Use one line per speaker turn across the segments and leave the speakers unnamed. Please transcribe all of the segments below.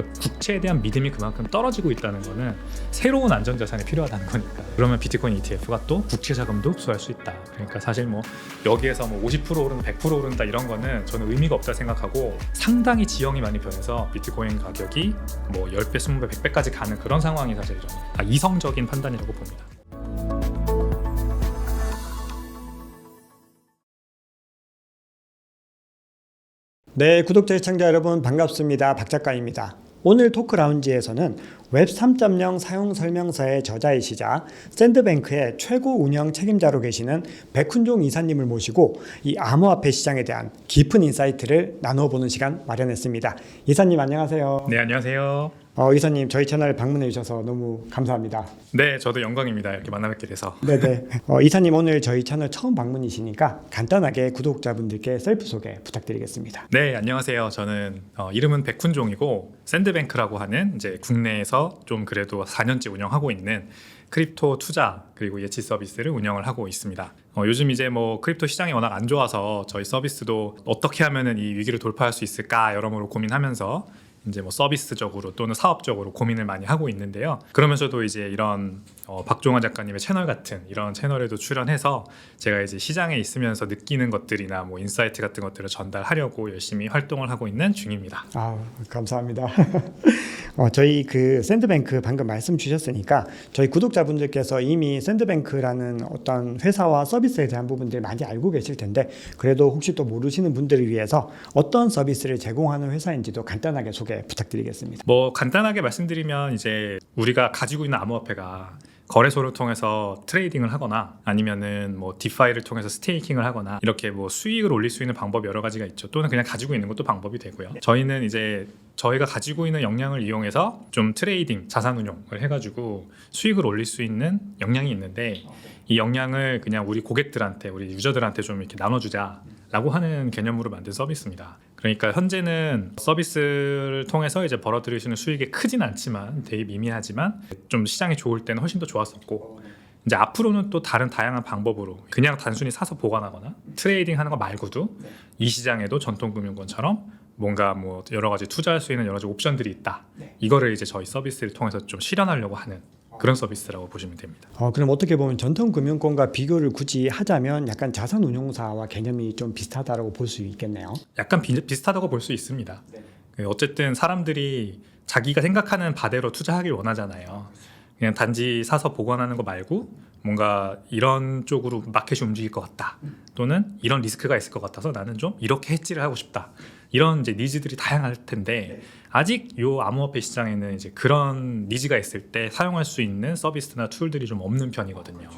그러니까 국채에 대한 믿음이 그만큼 떨어지고 있다는 거는 새로운 안전자산이 필요하다는 거니까. 그러면 비트코인 ETF가 또 국채 자금도 흡수할 수 있다. 그러니까 사실 뭐 여기에서 뭐 50% 오른다 100% 오른다 이런 거는 저는 의미가 없다 생각하고, 상당히 지형이 많이 변해서 비트코인 가격이 뭐 10배, 20배, 100배까지 가는 그런 상황이 사실 좀 이성적인 판단이라고 봅니다.
네, 구독자 시청자 여러분 반갑습니다. 박 작가입니다. 오늘 토크 라운지에서는 웹 3.0 사용 설명서의 저자이시자 샌드뱅크의 최고 운영 책임자로 계시는 백훈종 이사님을 모시고 이 암호화폐 시장에 대한 깊은 인사이트를 나눠보는 시간 마련했습니다. 이사님 안녕하세요.
네, 안녕하세요.
이사님 저희 채널 방문해 주셔서 너무 감사합니다.
네, 저도 영광입니다. 이렇게 만나뵙게 돼서.
네네. 이사님 오늘 저희 채널 처음 방문이시니까 간단하게 구독자분들께 셀프 소개 부탁드리겠습니다.
네, 안녕하세요. 저는 이름은 백훈종이고 샌드뱅크라고 하는 이제 국내에서 좀 그래도 4년째 운영하고 있는 크립토 투자 그리고 예치 서비스를 운영을 하고 있습니다. 요즘 이제 뭐 크립토 시장이 워낙 안 좋아서 저희 서비스도 어떻게 하면은 이 위기를 돌파할 수 있을까 여러모로 고민하면서 이제 뭐 서비스적으로 또는 사업적으로 고민을 많이 하고 있는데요. 그러면서도 이제 이런 박종환 작가님의 채널 같은 이런 채널에도 출연해서 제가 이제 시장에 있으면서 느끼는 것들이나 뭐 인사이트 같은 것들을 전달하려고 열심히 활동을 하고 있는 중입니다.
감사합니다. 저희 그 샌드뱅크 방금 말씀 주셨으니까 저희 구독자분들께서 이미 샌드뱅크라는 어떤 회사와 서비스에 대한 부분들 많이 알고 계실 텐데, 그래도 혹시 또 모르시는 분들을 위해서 어떤 서비스를 제공하는 회사인지도 간단하게 소개 부탁드리겠습니다.
뭐 간단하게 말씀드리면 이제 우리가 가지고 있는 암호화폐가 거래소를 통해서 트레이딩을 하거나 아니면은 뭐 디파이를 통해서 스테이킹을 하거나 이렇게 뭐 수익을 올릴 수 있는 방법이 여러 가지가 있죠. 또는 그냥 가지고 있는 것도 방법이 되고요. 저희는 이제 저희가 가지고 있는 역량을 이용해서 좀 트레이딩, 자산 운용을 해가지고 수익을 올릴 수 있는 역량이 있는데, 이 역량을 그냥 우리 고객들한테, 우리 유저들한테 좀 이렇게 나눠주자라고 하는 개념으로 만든 서비스입니다. 그러니까 현재는 서비스를 통해서 이제 벌어들일 수 있는 수익이 크진 않지만 되게 미미하지만 좀 시장이 좋을 때는 훨씬 더 좋았었고, 이제 앞으로는 또 다른 다양한 방법으로 그냥 단순히 사서 보관하거나 트레이딩 하는 거 말고도 이 시장에도 전통금융권처럼 뭔가 뭐 여러 가지 투자할 수 있는 여러 가지 옵션들이 있다. 이거를 이제 저희 서비스를 통해서 좀 실현하려고 하는 그런 서비스라고 보시면 됩니다.
그럼 어떻게 보면 전통금융권과 비교를 굳이 하자면 약간 자산운용사와 개념이 좀 비슷하다고 볼 수 있겠네요.
약간 비슷하다고 볼 수 있습니다. 어쨌든 사람들이 자기가 생각하는 바대로 투자하길 원하잖아요. 그냥 단지 사서 보관하는 거 말고 뭔가 이런 쪽으로 마켓이 움직일 것 같다, 또는 이런 리스크가 있을 것 같아서 나는 좀 이렇게 해지를 하고 싶다, 이런 이제 니즈들이 다양할 텐데, 아직 요 암호화폐 시장에는 이제 그런 니즈가 있을 때 사용할 수 있는 서비스나 툴들이 좀 없는 편이거든요.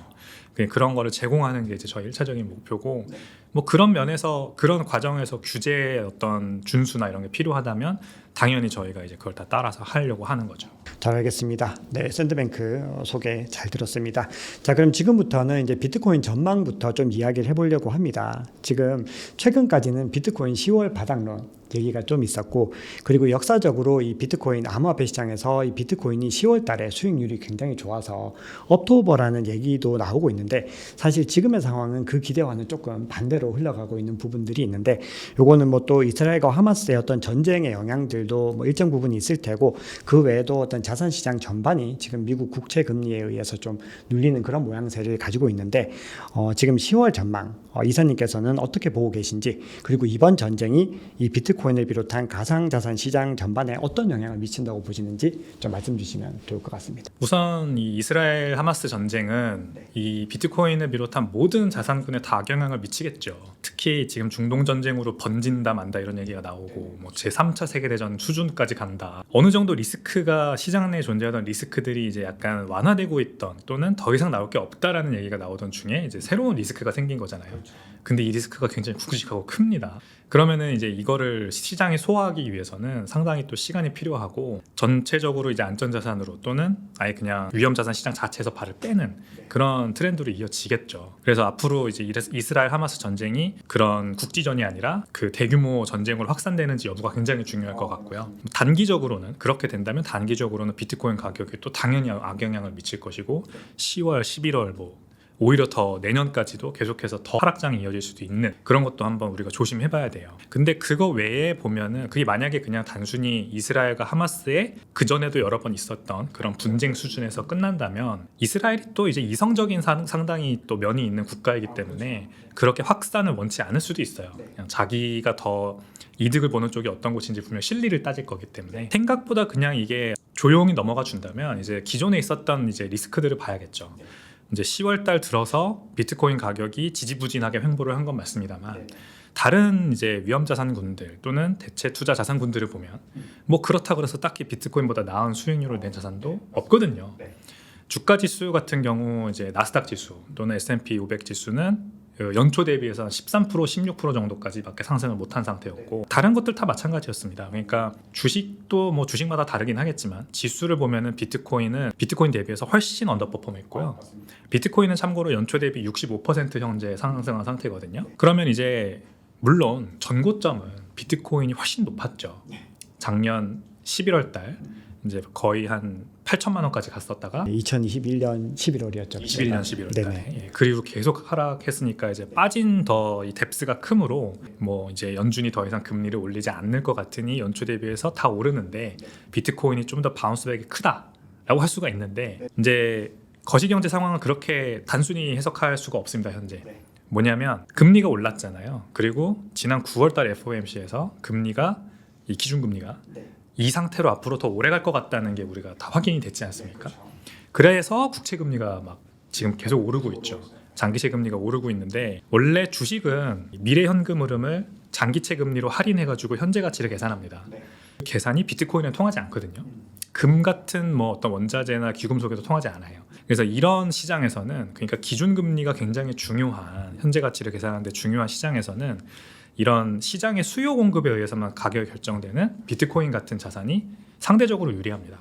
그런 거를 제공하는 게 이제 저희 1차적인 목표고, 뭐 그런 면에서 그런 과정에서 규제의 어떤 준수나 이런 게 필요하다면 당연히 저희가 이제 그걸 다 따라서 하려고 하는 거죠.
잘 알겠습니다. 네, 샌드뱅크 소개 잘 들었습니다. 자, 그럼 지금부터는 이제 비트코인 전망부터 좀 이야기를 해보려고 합니다. 지금 최근까지는 비트코인 10월 바닥론 얘기가 좀 있었고, 그리고 역사적으로 이 비트코인 암호화폐 시장에서 이 비트코인이 10월 달에 수익률이 굉장히 좋아서 업토버라는 얘기도 나오고 있는데, 사실 지금의 상황은 그 기대와는 조금 반대로 흘러가고 있는 부분들이 있는데, 요거는 뭐 또 이스라엘과 하마스의 어떤 전쟁의 영향들도 뭐 일정 부분이 있을 테고, 그 외에도 어떤 자산시장 전반이 지금 미국 국채 금리에 의해서 좀 눌리는 그런 모양새를 가지고 있는데, 지금 10월 전망 이사님께서는 어떻게 보고 계신지, 그리고 이번 전쟁이 이 비트코인을 비롯한 가상자산 시장 전반에 어떤 영향을 미친다고 보시는지 좀 말씀 주시면 좋을 것 같습니다.
우선 이 이스라엘 하마스 전쟁은 이 비트코인을 비롯한 모든 자산군에 다 악영향을 미치겠죠. 특히 지금 중동 전쟁으로 번진다 만다 이런 얘기가 나오고, 뭐 제3차 세계대전 수준까지 간다. 어느 정도 리스크가 시장 내에 존재하던 리스크들이 이제 약간 완화되고 있던, 또는 더 이상 나올 게 없다라는 얘기가 나오던 중에 이제 새로운 리스크가 생긴 거잖아요. 근데 이 리스크가 굉장히 굵직하고 큽니다. 그러면은 이제 이거를 시장에 소화하기 위해서는 상당히 또 시간이 필요하고, 전체적으로 이제 안전자산으로 또는 아예 그냥 위험자산 시장 자체에서 발을 빼는 그런 트렌드로 이어지겠죠. 그래서 앞으로 이제 이스라엘 하마스 전쟁이 그런 국지전이 아니라 그 대규모 전쟁으로 확산되는지 여부가 굉장히 중요할 것 같고요. 단기적으로는 그렇게 된다면 단기적으로는 비트코인 가격에 또 당연히 악영향을 미칠 것이고, 10월, 11월 뭐 오히려 더 내년까지도 계속해서 더 하락장이 이어질 수도 있는 그런 것도 한번 우리가 조심해봐야 돼요. 근데 그거 외에 보면은 그게 만약에 그냥 단순히 이스라엘과 하마스의 그전에도 여러 번 있었던 그런 분쟁 수준에서 끝난다면 이스라엘이 또 이제 이성적인 상당히 또 면이 있는 국가이기 때문에 그렇게 확산을 원치 않을 수도 있어요. 그냥 자기가 더 이득을 보는 쪽이 어떤 곳인지 분명 실리를 따질 거기 때문에 생각보다 그냥 이게 조용히 넘어가 준다면 이제 기존에 있었던 이제 리스크들을 봐야겠죠. 이제 10월 달 들어서 비트코인 가격이 지지부진하게 횡보를 한 건 맞습니다만 다른 이제 위험 자산군들 또는 대체 투자 자산군들을 보면 뭐 그렇다고 해서 딱히 비트코인보다 나은 수익률을 낸 자산도 없거든요. 주가 지수 같은 경우 이제 나스닥 지수 또는 S&P 500 지수는 연초 대비해서 13%, 16% 정도까지밖에 상승을 못한 상태였고 다른 것들 다 마찬가지였습니다. 그러니까 주식도 뭐 주식마다 다르긴 하겠지만 지수를 보면은 비트코인 대비해서 훨씬 언더퍼폼했고요. 비트코인은 참고로 연초 대비 65% 현재 상승한 상태거든요. 그러면 이제 물론 전고점은 비트코인이 훨씬 높았죠. 작년 11월 달 이제 거의 한 8천만 원까지 갔었다가
2021년 11월이었죠.
21년 11월 달에 예, 그리고 계속 하락했으니까 이제 빠진 더 이 뎁스가 크므로 뭐 이제 연준이 더 이상 금리를 올리지 않을 것 같으니 연초 대비해서 다 오르는데 비트코인이 좀 더 바운스백이 크다라고 할 수가 있는데 이제 거시경제 상황은 그렇게 단순히 해석할 수가 없습니다. 현재 뭐냐면 금리가 올랐잖아요. 그리고 지난 9월 달 FOMC에서 금리가 이 기준금리가 이 상태로 앞으로 더 오래 갈 것 같다는 게 우리가 다 확인이 됐지 않습니까? 그래서 국채금리가 막 지금 계속 오르고 있죠. 장기채 금리가 오르고 있는데 원래 주식은 미래 현금 흐름을 장기채 금리로 할인해가지고 현재 가치를 계산합니다. 계산이 비트코인은 통하지 않거든요. 금 같은 뭐 어떤 원자재나 귀금속에도 통하지 않아요. 그래서 이런 시장에서는 그러니까 기준금리가 굉장히 중요한 현재 가치를 계산하는데 중요한 시장에서는 이런 시장의 수요 공급에 의해서만 가격이 결정되는 비트코인 같은 자산이 상대적으로 유리합니다.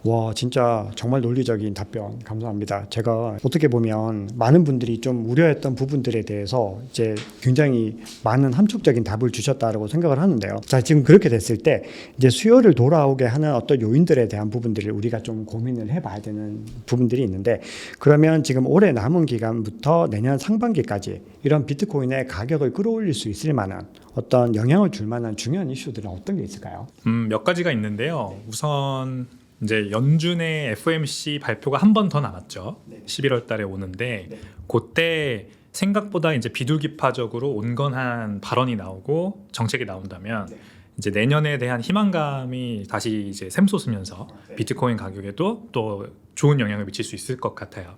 와, 진짜 정말 논리적인 답변 감사합니다. 제가 어떻게 보면 많은 분들이 좀 우려했던 부분들에 대해서 이제 굉장히 많은 함축적인 답을 주셨다고 생각을 하는데요. 자, 지금 그렇게 됐을 때 이제 수요를 돌아오게 하는 어떤 요인들에 대한 부분들을 우리가 좀 고민을 해봐야 되는 부분들이 있는데 그러면 지금 올해 남은 기간부터 내년 상반기까지 이런 비트코인의 가격을 끌어올릴 수 있을 만한 어떤 영향을 줄 만한 중요한 이슈들은 어떤 게 있을까요?
몇 가지가 있는데요. 우선 이제 연준의 FOMC 발표가 한 번 더 남았죠. 11월 달에 오는데 그때 생각보다 이제 비둘기파적으로 온건한 발언이 나오고 정책이 나온다면 이제 내년에 대한 희망감이 다시 이제 샘솟으면서 비트코인 가격에도 또 좋은 영향을 미칠 수 있을 것 같아요.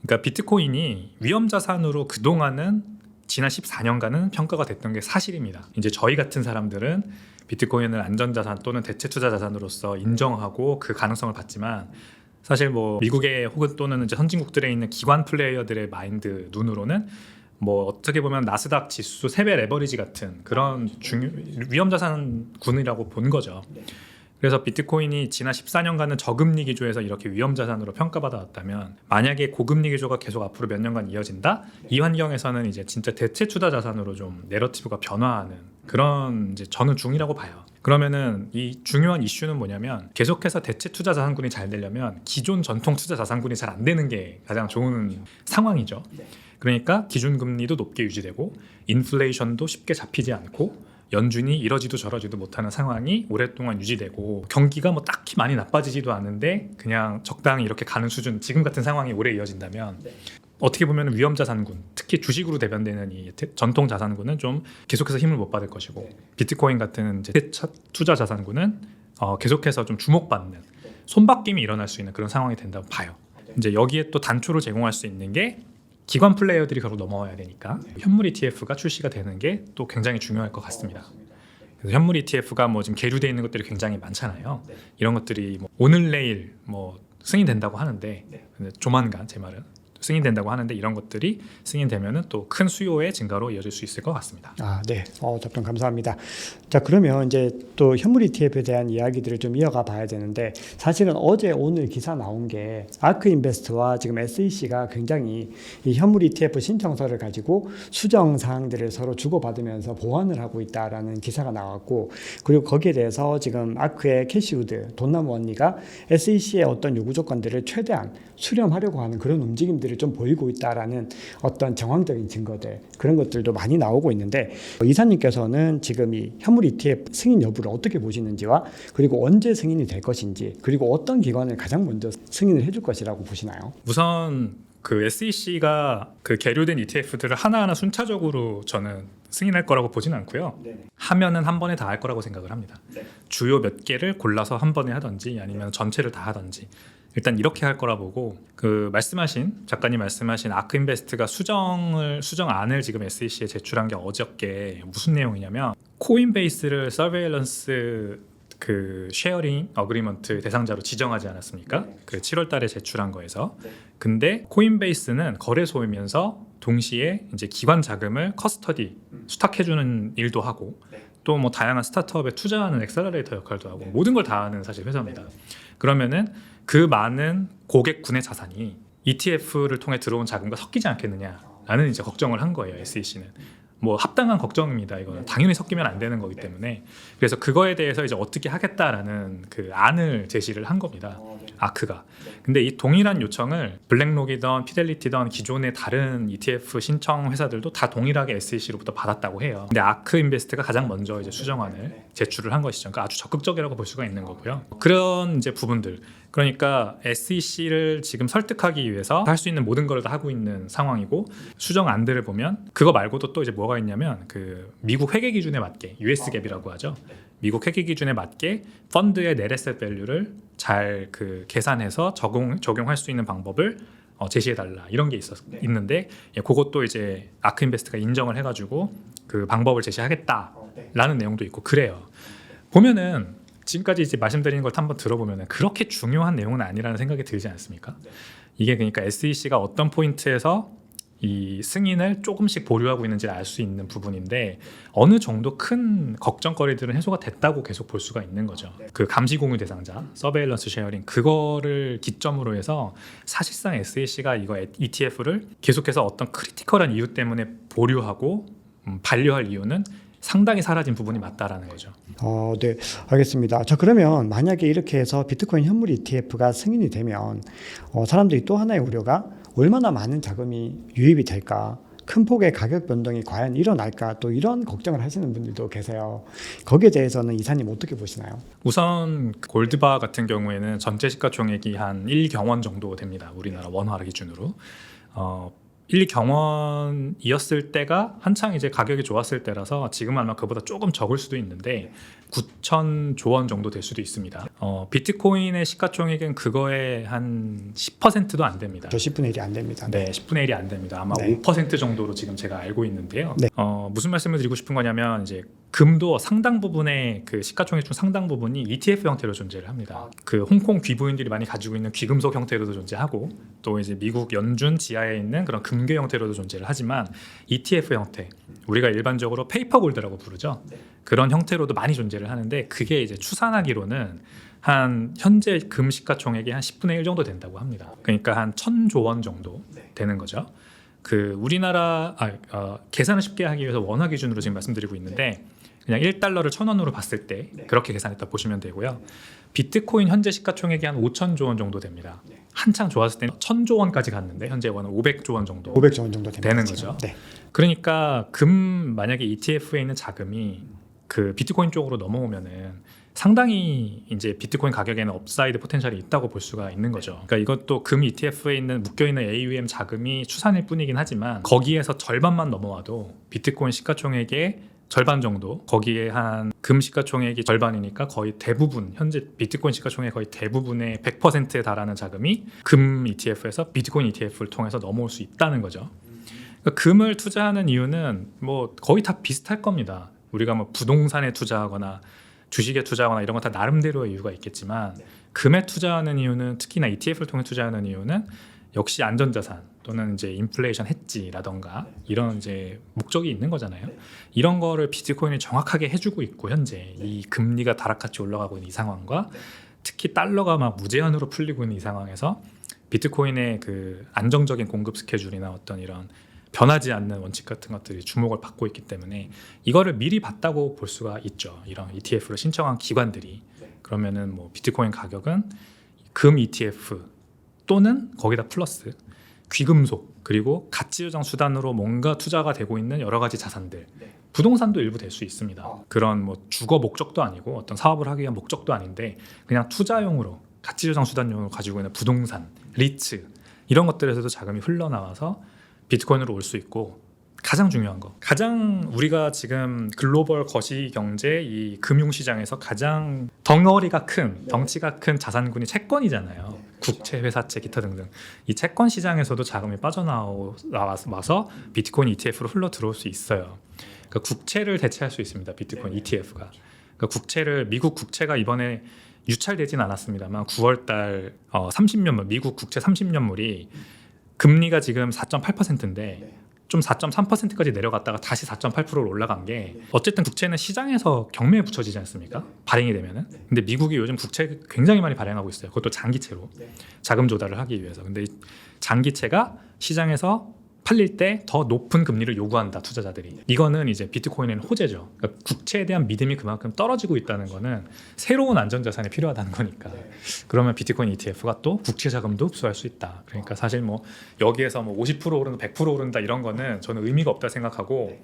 그러니까 비트코인이 위험 자산으로 그동안은 지난 14년간은 평가가 됐던 게 사실입니다. 이제 저희 같은 사람들은 비트코인을 안전자산 또는 대체 투자 자산으로서 인정하고 그 가능성을 봤지만 사실 뭐 미국의 혹은 또는 이제 선진국들에 있는 기관 플레이어들의 마인드 눈으로는 뭐 어떻게 보면 나스닥 지수 3배 레버리지 같은 그런 위험 자산군이라고 본 거죠. 그래서 비트코인이 지난 14년간은 저금리 기조에서 이렇게 위험 자산으로 평가받아 왔다면 만약에 고금리 기조가 계속 앞으로 몇 년간 이어진다? 이 환경에서는 이제 진짜 대체 투자 자산으로 좀 내러티브가 변화하는 그런 이제 저는 중이라고 봐요. 그러면은 이 중요한 이슈는 뭐냐면 계속해서 대체 투자 자산군이 잘 되려면 기존 전통 투자 자산군이 잘 안 되는 게 가장 좋은 상황이죠. 그러니까 기준금리도 높게 유지되고 인플레이션도 쉽게 잡히지 않고 연준이 이러지도 저러지도 못하는 상황이 오랫동안 유지되고 경기가 뭐 딱히 많이 나빠지지도 않은데 그냥 적당히 이렇게 가는 수준 지금 같은 상황이 오래 이어진다면 어떻게 보면 위험 자산군 특히 주식으로 대변되는 이 전통 자산군은 좀 계속해서 힘을 못 받을 것이고 비트코인 같은 이제 투자 자산군은 계속해서 좀 주목받는 손바뀜이 일어날 수 있는 그런 상황이 된다고 봐요. 이제 여기에 또 단초를 제공할 수 있는 게 기관 플레이어들이 결국 넘어와야 되니까 현물 ETF가 출시가 되는 게 또 굉장히 중요할 것 같습니다. 그래서 현물 ETF가 뭐 지금 계류되어 있는 것들이 굉장히 많잖아요. 이런 것들이 뭐 오늘 내일 뭐 승인된다고 하는데 조만간 제 말은 승인된다고 하는데 이런 것들이 승인되면은 또 큰 수요의 증가로 이어질 수 있을 것 같습니다.
아, 네. 답변 감사합니다. 자, 그러면 이제 또 현물 ETF에 대한 이야기들을 좀 이어가 봐야 되는데 사실은 어제 오늘 기사 나온 게 아크인베스트와 지금 SEC가 굉장히 이 현물 ETF 신청서를 가지고 수정 사항들을 서로 주고받으면서 보완을 하고 있다라는 기사가 나왔고 그리고 거기에 대해서 지금 아크의 캐시우드 돈남 원리가 SEC의 어떤 요구 조건들을 최대한 수렴하려고 하는 그런 움직임들을 사인들을 좀 보이고 있다라는 어떤 정황적인 증거들 그런 것들도 많이 나오고 있는데 이사님께서는 지금 이 현물 ETF 승인 여부를 어떻게 보시는지와 그리고 언제 승인이 될 것인지 그리고 어떤 기관을 가장 먼저 승인을 해줄 것이라고 보시나요?
우선 그 SEC가 그 계류된 ETF들을 하나하나 순차적으로 저는 승인할 거라고 보지는 않고요. 하면은 한 번에 다 할 거라고 생각을 합니다. 주요 몇 개를 골라서 한 번에 하든지 아니면 전체를 다 하든지 일단 이렇게 할 거라 보고 그 작가님 말씀하신 아크인베스트가 수정안을 지금 SEC에 제출한 게 어저께 무슨 내용이냐면 코인베이스를 서베일런스 그 쉐어링 어그리먼트 대상자로 지정하지 않았습니까? 그 7월 달에 제출한 거에서. 근데 코인베이스는 거래소이면서 동시에 이제 기관 자금을 커스터디 수탁해 주는 일도 하고 또 뭐 다양한 스타트업에 투자하는 엑셀러레이터 역할도 하고 모든 걸 다 하는 사실 회사입니다. 그러면은 그 많은 고객군의 자산이 ETF를 통해 들어온 자금과 섞이지 않겠느냐라는 이제 걱정을 한 거예요. SEC는. 뭐 합당한 걱정입니다. 이거는 당연히 섞이면 안 되는 거기 때문에 그래서 그거에 대해서 이제 어떻게 하겠다라는 그 안을 제시를 한 겁니다. 아크가. 근데 이 동일한 요청을 블랙록이든 피델리티든 기존의 다른 ETF 신청 회사들도 다 동일하게 SEC로부터 받았다고 해요. 근데 아크 인베스트가 가장 먼저 이제 수정안을 제출을 한 것이죠. 그러니까 아주 적극적이라고 볼 수가 있는 거고요. 그런 이제 부분들. 그러니까 SEC를 지금 설득하기 위해서 할 수 있는 모든 걸 다 하고 있는 상황이고 수정안들을 보면 그거 말고도 또 이제 뭐가 있냐면 그 미국 회계 기준에 맞게 US 갭이라고 하죠. 미국 회계 기준에 맞게 펀드의 net asset value를 잘 그 계산해서 적용할 수 있는 방법을 제시해달라 이런 게 있는데 그것도 이제 아크인베스트가 인정을 해가지고 그 방법을 제시하겠다라는 내용도 있고 그래요. 보면은 지금까지 이제 말씀드린 걸 한번 들어보면 그렇게 중요한 내용은 아니라는 생각이 들지 않습니까? 이게 그러니까 SEC가 어떤 포인트에서 이 승인을 조금씩 보류하고 있는지를 알 수 있는 부분인데 어느 정도 큰 걱정거리들은 해소가 됐다고 계속 볼 수가 있는 거죠. 그 감시 공유 대상자, 서베일런스 쉐어링 그거를 기점으로 해서 사실상 SEC가 이거 ETF를 계속해서 어떤 크리티컬한 이유 때문에 보류하고 반려할 이유는 상당히 사라진 부분이 맞다라는 거죠.
네, 알겠습니다. 자, 그러면 만약에 이렇게 해서 비트코인 현물 ETF가 승인이 되면 사람들이 또 하나의 우려가 얼마나 많은 자금이 유입이 될까? 큰 폭의 가격 변동이 과연 일어날까? 또 이런 걱정을 하시는 분들도 계세요. 거기에 대해서는 이사님 어떻게 보시나요?
우선 골드바 같은 경우에는 전체 시가총액이 한 1경원 정도 됩니다. 우리나라 원화를 기준으로. 1경원이었을 때가 한창 이제 가격이 좋았을 때라서 지금 아마 그보다 조금 적을 수도 있는데 9,000조 원 정도 될 수도 있습니다. 비트코인의 시가총액은 그거의 한 10%도 안 됩니다.
저 10분의 1이 안 됩니다.
네, 10분의 1이 안 됩니다. 아마
네.
5% 정도로 지금 제가 알고 있는데요.
네.
무슨 말씀을 드리고 싶은 거냐면 이제 금도 상당 부분의 그 시가총액 중 상당 부분이 ETF 형태로 존재를 합니다. 그 홍콩 귀부인들이 많이 가지고 있는 귀금속 형태로도 존재하고 또 이제 미국 연준 지하에 있는 그런 금괴 형태로도 존재를 하지만 ETF 형태 우리가 일반적으로 페이퍼 골드라고 부르죠. 그런 형태로도 많이 존재를 하는데 그게 이제 추산하기로는 한 현재 금 시가총액이 한 10분의 1 정도 된다고 합니다. 그러니까 한 1,000조 원 정도 되는 거죠. 그 우리나라 계산을 쉽게 하기 위해서 원화 기준으로 지금 말씀드리고 있는데 그냥 1달러를 1,000원으로 봤을 때 그렇게 계산했다 보시면 되고요. 비트코인 현재 시가총액이 한 5,000조 원 정도 됩니다. 한창 좋았을 때는 1,000조 원까지 갔는데 현재 원은 500조 원 정도
500조 원 정도
되는 거죠.
네.
그러니까 만약에 ETF에 있는 자금이 그 비트코인 쪽으로 넘어오면은 상당히 이제 비트코인 가격에는 업사이드 포텐셜이 있다고 볼 수가 있는 거죠. 그러니까 이것도 금 ETF에 있는 묶여있는 AUM 자금이 추산일 뿐이긴 하지만 거기에서 절반만 넘어와도 비트코인 시가총액의 절반 정도 거기에 한 금 시가총액이 절반이니까 거의 대부분 현재 비트코인 시가총액 거의 대부분의 100%에 달하는 자금이 금 ETF에서 비트코인 ETF를 통해서 넘어올 수 있다는 거죠. 그러니까 금을 투자하는 이유는 뭐 거의 다 비슷할 겁니다. 우리가 뭐 부동산에 투자하거나 주식에 투자하거나 이런 거 다 나름대로의 이유가 있겠지만 금에 투자하는 이유는 특히나 ETF를 통해 투자하는 이유는 역시 안전자산 또는 이제 인플레이션 해지라던가 이런 이제 목적이 있는 거잖아요. 이런 거를 비트코인이 정확하게 해주고 있고 현재 이 금리가 다락같이 올라가고 있는 이 상황과 특히 달러가 막 무제한으로 풀리고 있는 이 상황에서 비트코인의 그 안정적인 공급 스케줄이나 어떤 이런 변하지 않는 원칙 같은 것들이 주목을 받고 있기 때문에 이거를 미리 봤다고 볼 수가 있죠. 이런 ETF를 신청한 기관들이. 그러면은 뭐 비트코인 가격은 금 ETF 또는 거기다 플러스 귀금속 그리고 가치조정 수단으로 뭔가 투자가 되고 있는 여러 가지 자산들 부동산도 일부 될 수 있습니다. 그런 뭐 주거 목적도 아니고 어떤 사업을 하기 위한 목적도 아닌데 그냥 투자용으로 가치조정 수단용으로 가지고 있는 부동산, 리츠 이런 것들에서도 자금이 흘러나와서 비트코인으로 올 수 있고 가장 중요한 거 가장 우리가 지금 글로벌 거시 경제 이 금융시장에서 가장 덩어리가 큰 덩치가 큰 자산군이 채권이잖아요. 국채, 회사채, 기타 등등 이 채권 시장에서도 자금이 빠져나와서 비트코인 ETF로 흘러 들어올 수 있어요. 그러니까 국채를 대체할 수 있습니다. 비트코인 ETF가 그러니까 국채를 미국 국채가 이번에 유찰되진 않았습니다만 9월달 30년물 미국 국채 30년물이 금리가 지금 4.8%인데 좀 4.3%까지 내려갔다가 다시 4.8%로 올라간 게 어쨌든 국채는 시장에서 경매에 붙여지지 않습니까? 발행이 되면은. 근데 미국이 요즘 국채 굉장히 많이 발행하고 있어요. 그것도 장기채로 자금 조달을 하기 위해서. 근데 이 장기채가 시장에서 팔릴 때 더 높은 금리를 요구한다 투자자들이. 이거는 이제 비트코인에는 호재죠. 그러니까 국채에 대한 믿음이 그만큼 떨어지고 있다는 거는 새로운 안전자산이 필요하다는 거니까. 그러면 비트코인 ETF가 또 국채 자금도 흡수할 수 있다. 그러니까 사실 뭐 여기에서 뭐 50% 오른다, 100% 오른다 이런 거는 저는 의미가 없다 생각하고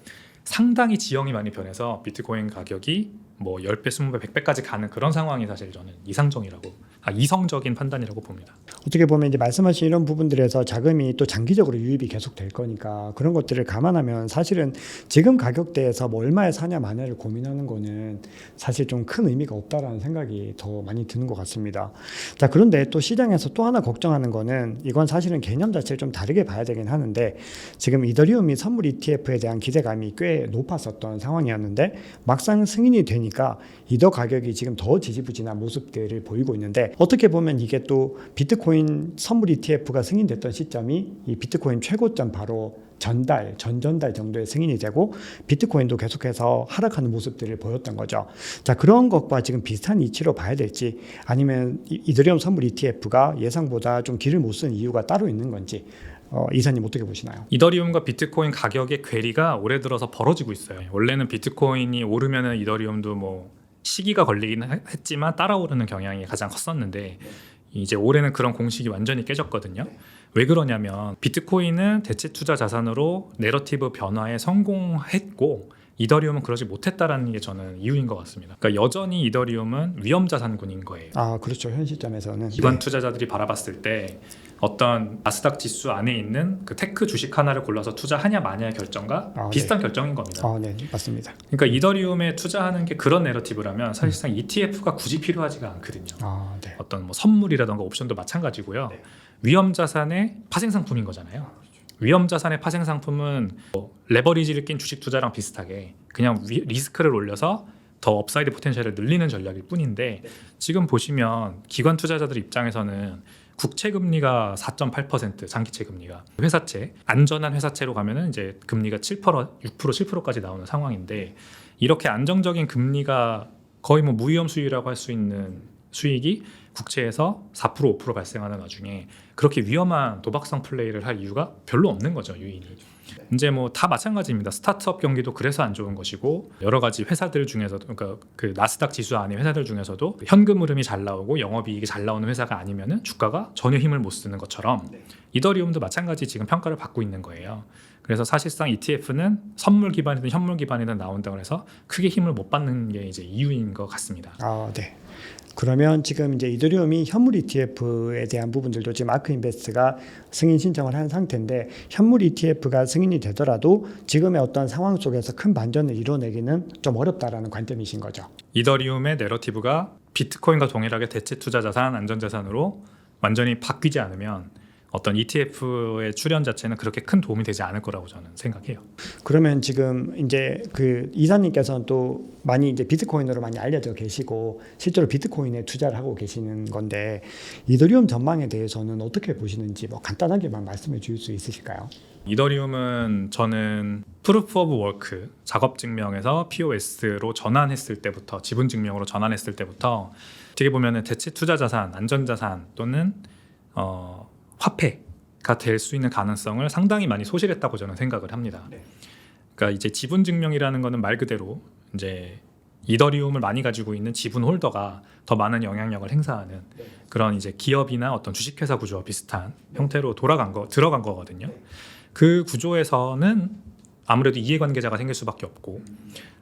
상당히 지형이 많이 변해서 비트코인 가격이 뭐 10배, 20배, 100배까지 가는 그런 상황이 사실 저는 이성적인 판단이라고 봅니다.
어떻게 보면 이제 말씀하신 이런 부분들에서 자금이 또 장기적으로 유입이 계속 될 거니까 그런 것들을 감안하면 사실은 지금 가격대에서 뭐 얼마에 사냐 마냐를 고민하는 거는 사실 좀 큰 의미가 없다라는 생각이 더 많이 드는 것 같습니다. 자, 그런데 또 시장에서 또 하나 걱정하는 거는 이건 사실은 개념 자체를 좀 다르게 봐야 되긴 하는데 지금 이더리움이 선물 ETF에 대한 기대감이 꽤 높았었던 상황이었는데 막상 승인이 되니까 이더 가격이 지금 더 지지부진한 모습들을 보이고 있는데 어떻게 보면 이게 또 비트코인 선물 ETF가 승인됐던 시점이 이 비트코인 최고점 바로 전전달 정도의 승인이 되고 비트코인도 계속해서 하락하는 모습들을 보였던 거죠. 자, 그런 것과 지금 비슷한 이치로 봐야 될지 아니면 이더리움 선물 ETF가 예상보다 좀 길을 못 쓴 이유가 따로 있는 건지 이사님 어떻게 보시나요?
이더리움과 비트코인 가격의 괴리가 올해 들어서 벌어지고 있어요. 원래는 비트코인이 오르면은 이더리움도 뭐 시기가 걸리긴 했지만 따라오르는 경향이 가장 컸었는데 이제 올해는 그런 공식이 완전히 깨졌거든요. 왜 그러냐면 비트코인은 대체 투자 자산으로 내러티브 변화에 성공했고 이더리움은 그러지 못했다라는 게 저는 이유인 것 같습니다. 그러니까 여전히 이더리움은 위험 자산군인 거예요.
아, 그렇죠. 현 시점에서는
기관 투자자들이 바라봤을 때 어떤 나스닥 지수 안에 있는 그 테크 주식 하나를 골라서 투자하냐 마냐의 결정과 비슷한 결정인 겁니다.
네, 맞습니다.
그러니까 이더리움에 투자하는 게 그런 내러티브라면 사실상 ETF가 굳이 필요하지가 않거든요.
네.
어떤 뭐 선물이라던가 옵션도 마찬가지고요. 위험 자산의 파생 상품인 거잖아요. 위험 자산의 파생 상품은 뭐 레버리지를 낀 주식 투자랑 비슷하게 그냥 리스크를 올려서 더 업사이드 포텐셜을 늘리는 전략일 뿐인데 지금 보시면 기관 투자자들 입장에서는 국채 금리가 4.8% 장기채 금리가 회사채 안전한 회사채로 가면은 이제 금리가 7%, 6%, 7%까지 나오는 상황인데 이렇게 안정적인 금리가 거의 뭐 무위험 수익이라고 할 수 있는 수익이 국채에서 4%, 5% 발생하는 와중에 그렇게 위험한 도박성 플레이를 할 이유가 별로 없는 거죠, 유인이. 이제 뭐 다 마찬가지입니다. 스타트업 경기도 그래서 안 좋은 것이고 여러 가지 회사들 중에서도 그러니까 그 나스닥 지수 안에 회사들 중에서도 현금 흐름이 잘 나오고 영업이익이 잘 나오는 회사가 아니면은 주가가 전혀 힘을 못 쓰는 것처럼 이더리움도 마찬가지 지금 평가를 받고 있는 거예요. 그래서 사실상 ETF는 선물 기반이든 현물 기반이든 나온다고 해서 크게 힘을 못 받는 게 이제 이유인 것 같습니다.
네. 그러면 지금 이제 이더리움이 현물 ETF에 대한 부분들도 지금 아크인베스트가 승인 신청을 한 상태인데 현물 ETF가 승인이 되더라도 지금의 어떤 상황 속에서 큰 반전을 이뤄내기는 좀 어렵다라는 관점이신 거죠.
이더리움의 내러티브가 비트코인과 동일하게 대체 투자 자산, 안전 자산으로 완전히 바뀌지 않으면 어떤 ETF의 출현 자체는 그렇게 큰 도움이 되지 않을 거라고 저는 생각해요.
그러면 지금 이제 그 이사님께서는 또 많이 이제 비트코인으로 많이 알려져 계시고 실제로 비트코인에 투자를 하고 계시는 건데 이더리움 전망에 대해서는 어떻게 보시는지 뭐 간단하게만 말씀해 주실 수 있으실까요?
이더리움은 저는 프루프 오브 워크 작업 증명에서 POS로 전환했을 때부터 지분 증명으로 전환했을 때부터 어떻게 보면은 대체 투자 자산, 안전 자산 또는 화폐가 될 수 있는 가능성을 상당히 많이 소실했다고 저는 생각을 합니다. 그러니까 이제 지분 증명이라는 거는 말 그대로 이제 이더리움을 많이 가지고 있는 지분 홀더가 더 많은 영향력을 행사하는 그런 이제 기업이나 어떤 주식회사 구조와 비슷한 형태로 들어간 거거든요. 그 구조에서는 아무래도 이해관계자가 생길 수밖에 없고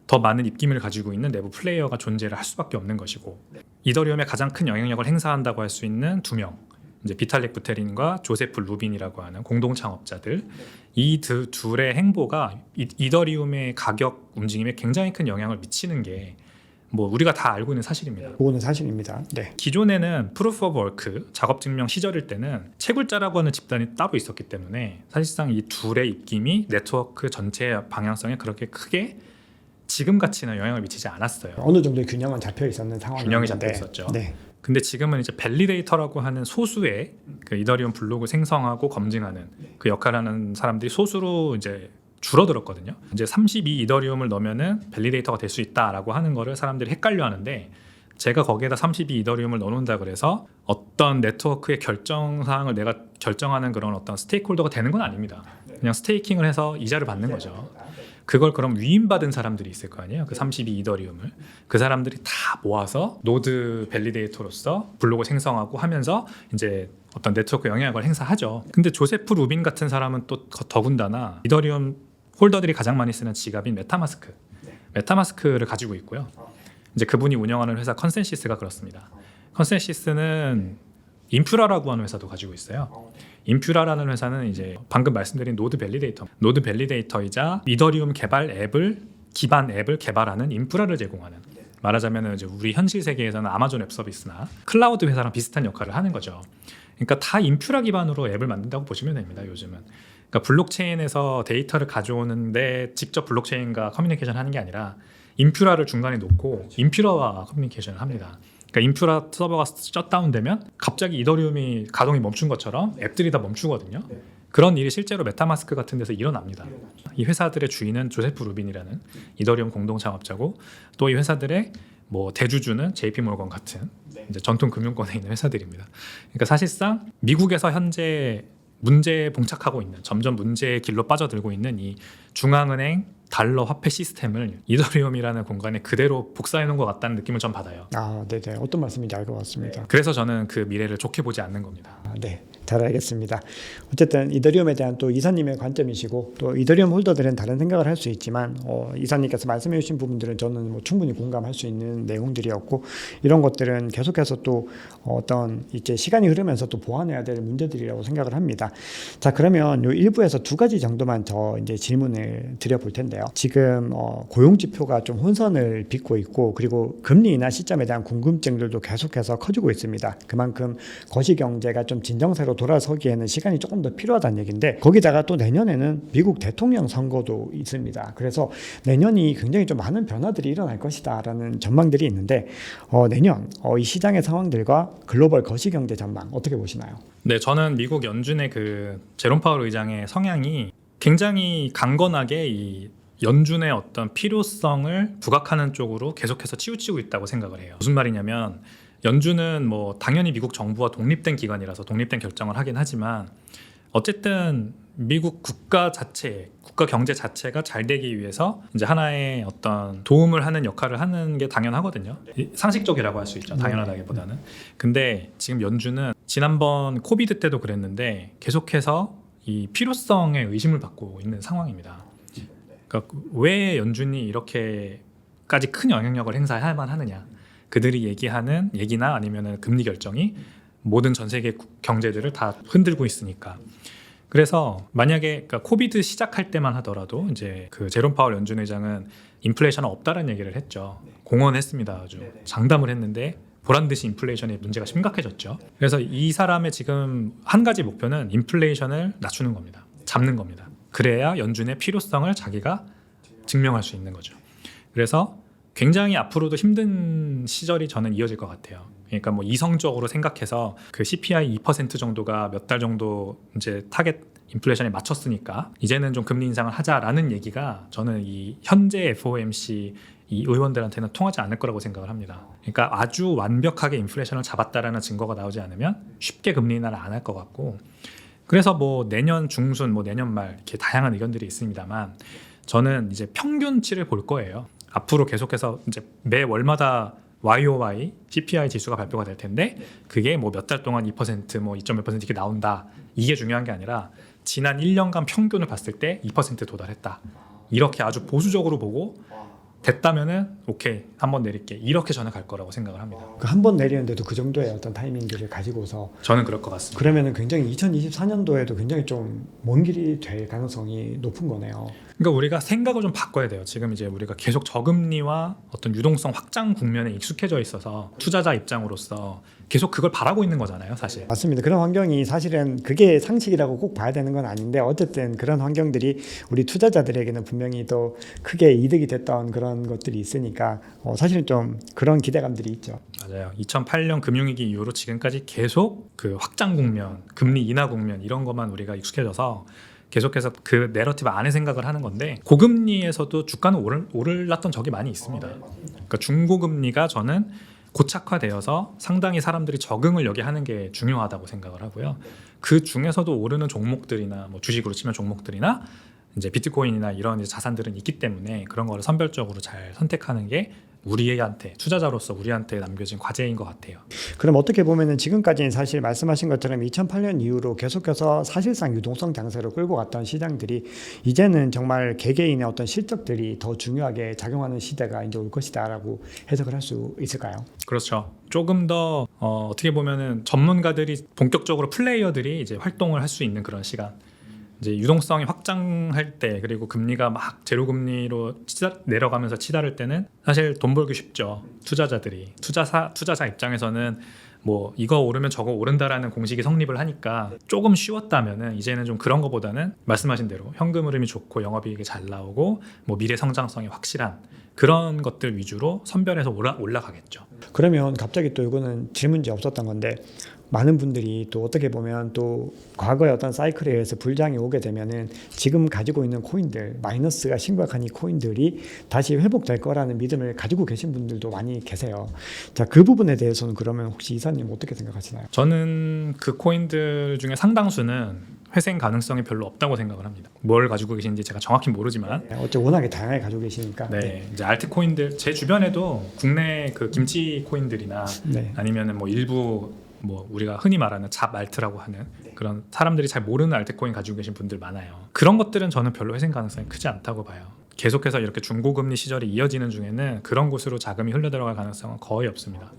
더 많은 입김을 가지고 있는 내부 플레이어가 존재를 할 수밖에 없는 것이고 이더리움에 가장 큰 영향력을 행사한다고 할 수 있는 두 명, 이제 비탈릭 부테린과 조세프 루빈이라고 하는 공동 창업자들, 이 둘의 행보가 이더리움의 가격 움직임에 굉장히 큰 영향을 미치는 게 뭐 우리가 다 알고 있는 사실입니다.
그거는 사실입니다. 네.
기존에는 프루프 오브 워크 작업 증명 시절일 때는 채굴자라고 하는 집단이 따로 있었기 때문에 사실상 이 둘의 입김이 네트워크 전체의 방향성에 그렇게 크게 지금 같이는 영향을 미치지 않았어요.
어느 정도의 균형은 잡혀 있었는 상황이었는데
균형이 잡혀 있었죠.
네.
근데 지금은 이제 밸리데이터라고 하는 소수의 그 이더리움 블록을 생성하고 검증하는 그 역할을 하는 사람들이 소수로 이제 줄어들었거든요. 이제 32 이더리움을 넣으면은 밸리데이터가 될 수 있다라고 하는 거를 사람들이 헷갈려 하는데 제가 거기에다 32 이더리움을 넣어놓는다 그래서 어떤 네트워크의 결정 사항을 내가 결정하는 그런 어떤 스테이크홀더가 되는 건 아닙니다. 그냥 스테이킹을 해서 이자를 받는 거죠. 그걸 그럼 위임받은 사람들이 있을 거 아니에요. 그 32 이더리움을 그 사람들이 다 모아서 노드 밸리데이터로서 블록을 생성하고 하면서 이제 어떤 네트워크 영향력을 행사하죠. 근데 조세프 루빈 같은 사람은 또 더군다나 이더리움 홀더들이 가장 많이 쓰는 지갑인 메타마스크를 가지고 있고요. 이제 그분이 운영하는 회사 컨센시스가 그렇습니다. 컨센시스는 인퓨라라고 하는 회사도 가지고 있어요. 인퓨라라는 회사는 이제 방금 말씀드린 노드 밸리데이터이자 이더리움 개발 앱을 기반 앱을 개발하는 인프라를 제공하는, 말하자면 이제 우리 현실 세계에서는 아마존 웹 서비스나 클라우드 회사랑 비슷한 역할을 하는 거죠. 그러니까 다 인퓨라 기반으로 앱을 만든다고 보시면 됩니다. 요즘은. 그러니까 블록체인에서 데이터를 가져오는데 직접 블록체인과 커뮤니케이션 하는 게 아니라 인퓨라를 중간에 놓고 인퓨라와 커뮤니케이션을 합니다. 그러니까 인퓨라 서버가 셧다운되면 갑자기 이더리움이 가동이 멈춘 것처럼 앱들이 다 멈추거든요. 그런 일이 실제로 메타마스크 같은 데서 일어납니다. 이 회사들의 주인은 조세프 루빈이라는 이더리움 공동 창업자고, 또 이 회사들의 뭐 대주주는 JP 모건 같은 이제 전통 금융권에 있는 회사들입니다. 그러니까 사실상 미국에서 현재 문제에 봉착하고 있는, 점점 문제의 길로 빠져들고 있는 이 중앙은행 달러 화폐 시스템을 이더리움이라는 공간에 그대로 복사해 놓은 것 같다는 느낌을 좀 받아요.
아, 네네. 어떤 말씀인지 알 것 같습니다.
그래서 저는 그 미래를 좋게 보지 않는 겁니다.
아, 네. 잘 알겠습니다. 어쨌든 이더리움에 대한 또 이사님의 관점이시고 또 이더리움 홀더들은 다른 생각을 할 수 있지만 이사님께서 말씀해 주신 부분들은 저는 뭐 충분히 공감할 수 있는 내용들이었고, 이런 것들은 계속해서 또 어떤 이제 시간이 흐르면서 또 보완해야 될 문제들이라고 생각을 합니다. 자, 그러면 요 1부에서 두 가지 정도만 더 이제 질문을 드려볼 텐데요. 지금 고용 지표가 좀 혼선을 빚고 있고, 그리고 금리 인하 시점에 대한 궁금증들도 계속해서 커지고 있습니다. 그만큼 거시 경제가 좀 진정세로 돌아서기에는 시간이 조금 더 필요하다는 얘기인데, 거기다가 또 내년에는 미국 대통령 선거도 있습니다. 그래서 내년이 굉장히 좀 많은 변화들이 일어날 것이다라는 전망들이 있는데 내년 이 시장의 상황들과 글로벌 거시 경제 전망 어떻게 보시나요?
네, 저는 미국 연준의 그 제롬 파월 의장의 성향이 굉장히 강건하게 이 연준의 어떤 필요성을 부각하는 쪽으로 계속해서 치우치고 있다고 생각을 해요. 무슨 말이냐면 연준은 뭐 당연히 미국 정부와 독립된 기관이라서 독립된 결정을 하긴 하지만 어쨌든 미국 국가 경제 자체가 잘 되기 위해서 이제 하나의 어떤 도움을 하는 역할을 하는 게 당연하거든요. 상식적이라고 할 수 있죠. 당연하다기보다는. 근데 지금 연준은 지난번 코비드 때도 그랬는데 계속해서 이 필요성에 의심을 받고 있는 상황입니다. 그러니까 왜 연준이 이렇게까지 큰 영향력을 행사해야만 하느냐? 그들이 얘기하는 얘기나 아니면은 금리 결정이 모든 전 세계 경제들을 다 흔들고 있으니까. 그래서 만약에 그러니까 코비드 시작할 때만 하더라도 이제 그 제롬 파월 연준 의장은 인플레이션은 없다라는 얘기를 했죠. 공언했습니다. 아주 장담을 했는데 보란 듯이 인플레이션의 문제가 심각해졌죠. 그래서 이 사람의 지금 한 가지 목표는 인플레이션을 낮추는 겁니다. 잡는 겁니다. 그래야 연준의 필요성을 자기가 증명할 수 있는 거죠. 그래서 굉장히 앞으로도 힘든 시절이 저는 이어질 것 같아요. 그러니까 뭐 이성적으로 생각해서 그 CPI 2% 정도가 몇 달 정도 이제 타겟 인플레이션에 맞췄으니까 이제는 좀 금리 인상을 하자라는 얘기가 저는 이 현재 FOMC 이 의원들한테는 통하지 않을 거라고 생각을 합니다. 그러니까 아주 완벽하게 인플레이션을 잡았다라는 증거가 나오지 않으면 쉽게 금리 인하를 안 할 것 같고, 그래서 뭐 내년 중순, 뭐 내년 말 이렇게 다양한 의견들이 있습니다만 저는 이제 평균치를 볼 거예요. 앞으로 계속해서 이제 매 월마다 YOY, CPI 지수가 발표가 될 텐데 그게 뭐 몇 달 동안 2%, 뭐 2.몇% 이렇게 나온다. 이게 중요한 게 아니라 지난 1년간 평균을 봤을 때 2% 도달했다. 이렇게 아주 보수적으로 보고 됐다면은 오케이 한번 내릴게 이렇게 저는 갈 거라고 생각을 합니다.
한 번 내리는데도 그 정도의 어떤 타이밍들을 가지고서
저는 그럴 것 같습니다.
그러면은 굉장히 2024년도에도 굉장히 좀 먼 길이 될 가능성이 높은 거네요.
그러니까 우리가 생각을 좀 바꿔야 돼요. 지금 이제 우리가 계속 저금리와 어떤 유동성 확장 국면에 익숙해져 있어서 투자자 입장으로서 계속 그걸 바라고 있는 거잖아요, 사실.
맞습니다. 그런 환경이 사실은 그게 상식이라고 꼭 봐야 되는 건 아닌데 어쨌든 그런 환경들이 우리 투자자들에게는 분명히 또 크게 이득이 됐던 그런 것들이 있으니까 사실은 좀 그런 기대감들이 있죠.
맞아요. 2008년 금융위기 이후로 지금까지 계속 그 확장 국면, 금리 인하 국면 이런 것만 우리가 익숙해져서 계속해서 그 내러티브 안에 생각을 하는 건데 고금리에서도 주가는 오르났던 적이 많이 있습니다. 그러니까 중고금리가 저는 고착화되어서 상당히 사람들이 적응을 여기 하는 게 중요하다고 생각을 하고요. 그 중에서도 오르는 종목들이나 뭐 주식으로 치면 종목들이나 이제 비트코인이나 이런 이제 자산들은 있기 때문에 그런 거를 선별적으로 잘 선택하는 게 우리한테 투자자로서 우리한테 남겨진 과제인 것 같아요.
그럼 어떻게 보면은 지금까지는 사실 말씀하신 것처럼 2008년 이후로 계속해서 사실상 유동성 장세로 끌고 갔던 시장들이 이제는 정말 개개인의 어떤 실적들이 더 중요하게 작용하는 시대가 이제 올 것이다라고 해석을 할 수 있을까요?
그렇죠. 조금 더 어떻게 보면은 전문가들이 본격적으로 플레이어들이 이제 활동을 할 수 있는 그런 시간. 이제 유동성이 확장할 때 그리고 금리가 막 제로 금리로 내려가면서 치달을 때는 사실 돈 벌기 쉽죠. 투자자들이 투자자 입장에서는 뭐 이거 오르면 저거 오른다라는 공식이 성립을 하니까 조금 쉬웠다면은 이제는 좀 그런 거보다는 말씀하신 대로 현금 흐름이 좋고 영업이익이 잘 나오고 뭐 미래 성장성이 확실한 그런 것들 위주로 선별해서 올라가겠죠.
그러면 갑자기 또 이거는 질문지 없었던 건데 많은 분들이 또 어떻게 보면 또 과거의 어떤 사이클에 의해서 불장이 오게 되면은 지금 가지고 있는 코인들 마이너스가 심각한 이 코인들이 다시 회복될 거라는 믿음을 가지고 계신 분들도 많이 계세요. 자, 그 부분에 대해서는 그러면 혹시 이사님 어떻게 생각하시나요?
저는 그 코인들 중에 상당수는 회생 가능성이 별로 없다고 생각을 합니다. 뭘 가지고 계신지 제가 정확히 모르지만
어째 워낙에 다양하게 가지고 계시니까.
네, 이제 알트 코인들 제 주변에도 국내 그 김치 코인들이나
네.
아니면은 뭐 일부 뭐 우리가 흔히 말하는 잡 알트라고 하는 그런 사람들이 잘 모르는 알트코인 가지고 계신 분들 많아요. 그런 것들은 저는 별로 회생 가능성이 크지 않다고 봐요. 계속해서 이렇게 중고금리 시절이 이어지는 중에는 그런 곳으로 자금이 흘러들어갈 가능성은 거의 없습니다.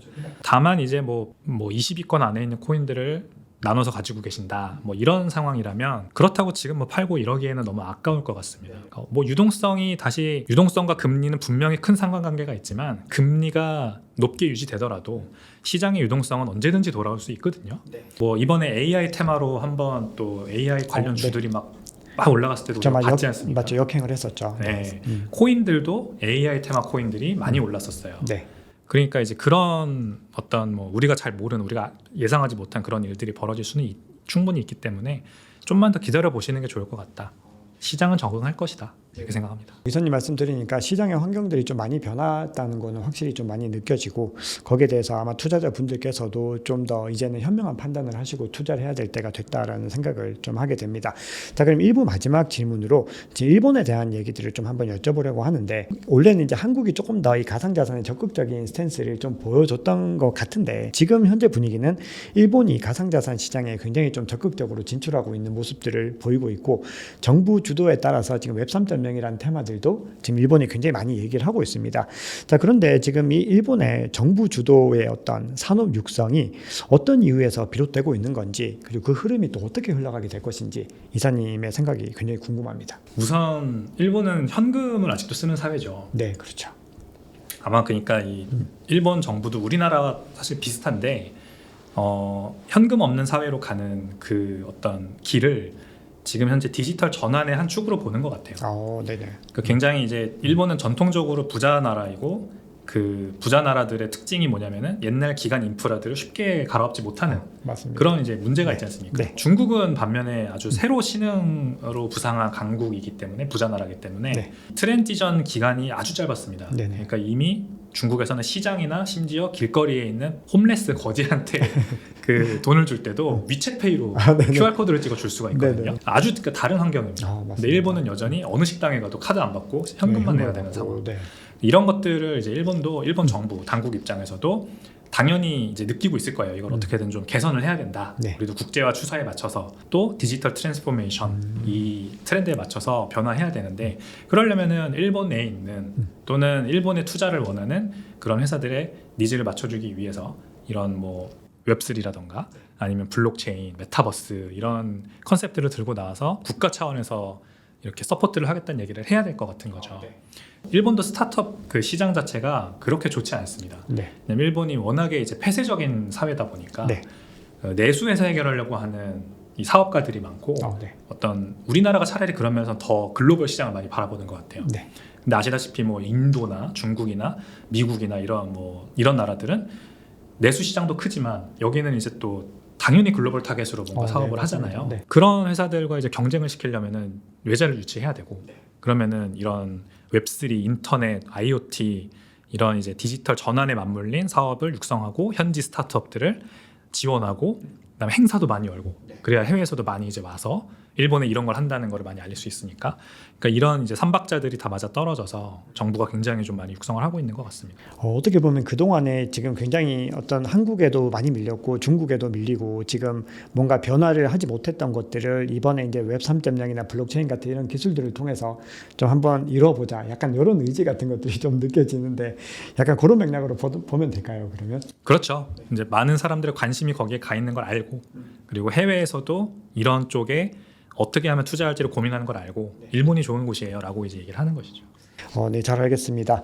다만 이제 뭐 20위권 안에 있는 코인들을 나눠서 가지고 계신다 뭐 이런 상황이라면 그렇다고 지금 뭐 팔고 이러기에는 너무 아까울 것 같습니다. 뭐 유동성과 금리는 분명히 큰 상관관계가 있지만 금리가 높게 유지되더라도 시장의 유동성은 언제든지 돌아올 수 있거든요. 뭐 이번에 AI 테마로 한번 또 AI 관련 주들이 막 올라갔을 때도 우리가 봤지 않습니까?
맞죠, 역행을 했었죠.
네. 코인들도 AI 테마 코인들이 많이 올랐었어요.
네.
그러니까 이제 그런 어떤 뭐 우리가 잘 모르는 우리가 예상하지 못한 그런 일들이 벌어질 수는 충분히 있기 때문에 좀만 더 기다려 보시는 게 좋을 것 같다. 시장은 적응할 것이다. 이렇게 생각합니다.
이사님 말씀 드리니까 시장의 환경들이 좀 많이 변했다는 거는 확실히 좀 많이 느껴지고 거기에 대해서 아마 투자자분들께서도 좀 더 이제는 현명한 판단을 하시고 투자를 해야 될 때가 됐다라는 생각을 좀 하게 됩니다. 자, 그럼 1부 마지막 질문으로 지금 일본에 대한 얘기들을 좀 한번 여쭤보려고 하는데 원래는 이제 한국이 조금 더 이 가상자산에 적극적인 스탠스를 좀 보여줬던 것 같은데 지금 현재 분위기는 일본이 가상자산 시장에 굉장히 좀 적극적으로 진출하고 있는 모습들을 보이고 있고 정부 주도에 따라서 지금 웹 3.0이라는 테마들도 지금 일본이 굉장히 많이 얘기를 하고 있습니다. 자, 그런데 지금 이 일본의 정부 주도의 어떤 산업 육성이 어떤 이유에서 비롯되고 있는 건지 그리고 그 흐름이 또 어떻게 흘러가게 될 것인지 이사님의 생각이 굉장히 궁금합니다.
우선 일본은 현금을 아직도 쓰는 사회죠.
네, 그렇죠.
아마 그러니까 이 일본 정부도 우리나라와 사실 비슷한데 현금 없는 사회로 가는 그 어떤 길을 지금 현재 디지털 전환의 한 축으로 보는 것 같아요.
네네.
그러니까 굉장히 이제 일본은 전통적으로 부자 나라이고 그 부자 나라들의 특징이 뭐냐면은 옛날 기간 인프라들을 쉽게 갈아엎지 못하는
맞습니다.
그런 이제 문제가 있지 않습니까?
네.
중국은 반면에 아주 새로 신흥으로 부상한 강국이기 때문에 부자 나라이기 때문에
네.
트랜지션 기간이 아주 짧았습니다.
네네.
그러니까 이미 중국에서는 시장이나 심지어 길거리에 있는 홈레스 거지한테 그 돈을 줄 때도 위챗페이로 QR 코드를 찍어 줄 수가 있거든요.
네네.
아주 그러니까 다른 환경입니다.
맞습니다.
근데 일본은 여전히 어느 식당에 가도 카드 안 받고 현금만 내야 되는 상황.
네.
이런 것들을 이제 일본 정부 당국 입장에서도 당연히 이제 느끼고 있을 거예요. 이걸 어떻게든 좀 개선을 해야 된다.
네.
우리도 국제화 추세에 맞춰서 또 디지털 트랜스포메이션 이 트렌드에 맞춰서 변화해야 되는데 그러려면은 일본 내에 있는 또는 일본에 투자를 원하는 그런 회사들의 니즈를 맞춰주기 위해서 이런 뭐 웹3라던가 아니면 블록체인, 메타버스 이런 컨셉들을 들고 나와서 국가 차원에서 이렇게 서포트를 하겠다는 얘기를 해야 될 것 같은 거죠. 일본도 스타트업 그 시장 자체가 그렇게 좋지 않습니다.
네.
왜냐면 일본이 워낙에 이제 폐쇄적인 사회다 보니까
네.
내수에서 해결하려고 하는 이 사업가들이 많고
네.
어떤 우리나라가 차라리 그러면서 더 글로벌 시장을 많이 바라보는 것 같아요.
네.
근데 아시다시피 뭐 인도나 중국이나 미국이나 이런 나라들은 내수 시장도 크지만 여기는 이제 또 당연히 글로벌 타겟으로 뭔가 사업을
네,
하잖아요.
맞습니다. 네.
그런 회사들과 이제 경쟁을 시키려면은 외자를 유치해야 되고 그러면은 이런 웹3, 인터넷, IoT 이런 이제 디지털 전환에 맞물린 사업을 육성하고 현지 스타트업들을 지원하고 그다음에 행사도 많이 열고 그래야 해외에서도 많이 이제 와서 일본에 이런 걸 한다는 걸 많이 알릴 수 있으니까 그러니까 이런 이제 삼박자들이 다 맞아 떨어져서 정부가 굉장히 좀 많이 육성을 하고 있는 것 같습니다.
어떻게 보면 그동안에 지금 굉장히 어떤 한국에도 많이 밀렸고 중국에도 밀리고 지금 뭔가 변화를 하지 못했던 것들을 이번에 이제 웹 3.0이나 블록체인 같은 이런 기술들을 통해서 좀 한번 이뤄보자. 약간 이런 의지 같은 것들이 좀 느껴지는데 약간 그런 맥락으로 보면 될까요? 그러면?
그렇죠. 이제 많은 사람들의 관심이 거기에 가 있는 걸 알고 그리고 해외에서도 이런 쪽에 어떻게 하면 투자할지를 고민하는 걸 알고 일본이 좋은 곳이에요라고 이제 얘기를 하는 것이죠.
네, 잘 알겠습니다.